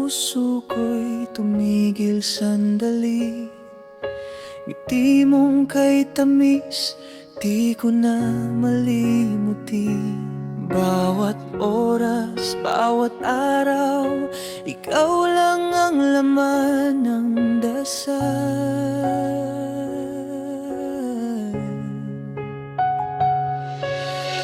puso ko'y tumigil sandali. Ngiti mong kay tamis, di ko na malimuti. Bawat oras, bawat araw, ikaw lang ang laman ng dasal.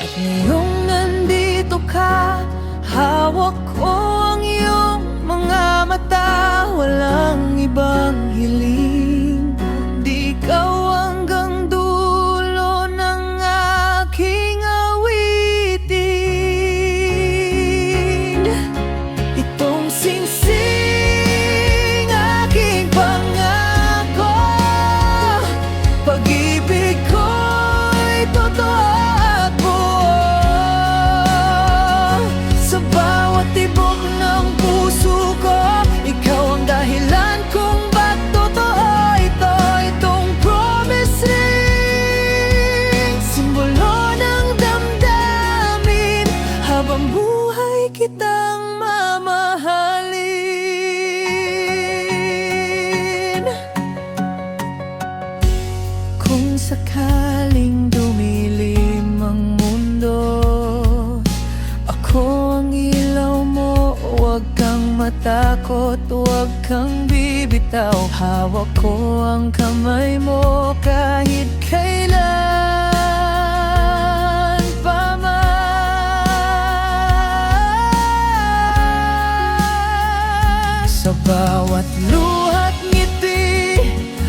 At ngayong nandito ka, hawak ko ang iyong mga mata. Walang ibang hiling, di ikaw hanggang dulo ng aking awitin. Itong singsing aking pangako, pag-ibig ko'y totoo at buo. Sa bawat tibok ng puso ko, ikaw ang dahilan kung ba't totoo ito. Itong promise ring, simbolo ng damdamin, habang buhay kitang mamahalin. Kung sakaling dumilim ang mundo, ako ang ilaw mo. Huwag kang matakot, huwag kang bibitaw. Hawak ko ang kamay mo kahit kailan pa man. Sa bawat luha't ngiti,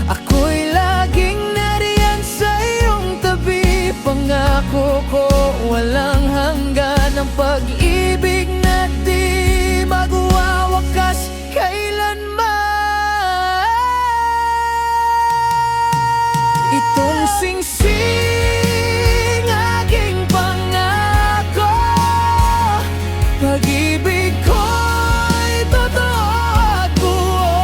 ako'y laging nariyan sa iyong tabi. Pangako ko walang hanggan ang pag-ibig na di magwawakas kailanman. Itong singsing aking pangako, pag-ibig ko'y totoo at buo.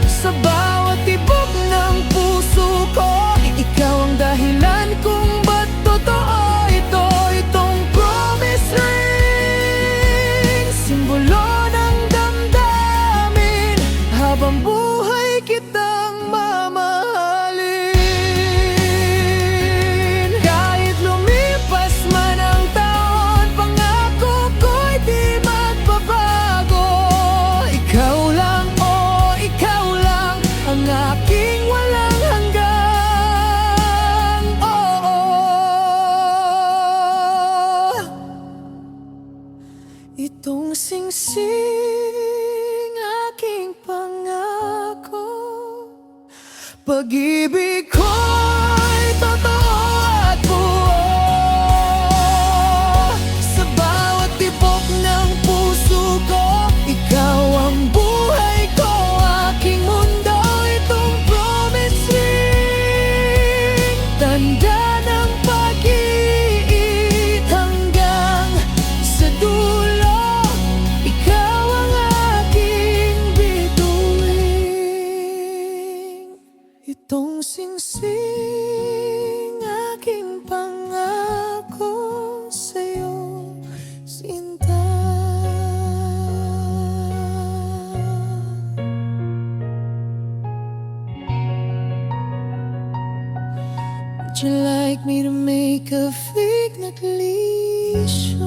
Sa bawat tibok ng puso ko, ikaw ang dahilan kung ba't totoo ito. Itong promise ring, simbolo ng damdamin, habang buhay kitang mamahalin. Kahit lumipas man ang taon, pangako ko'y di magbabago. Ikaw lang, oh ikaw lang, ang aking walang hanggan. Itong singsing aking pangako, pag-ibig ko'y totoo at buo. Sa bawat tibok ng puso ko, ikaw ang buhay ko, aking mundo. Itong promise ring, tanda ng pag-ibig hanggang sa dulo. Ikaw ang aking bituin. Itong singsing aking pangako sa'yo, sinta. Would you like me to make a fig na lisyo?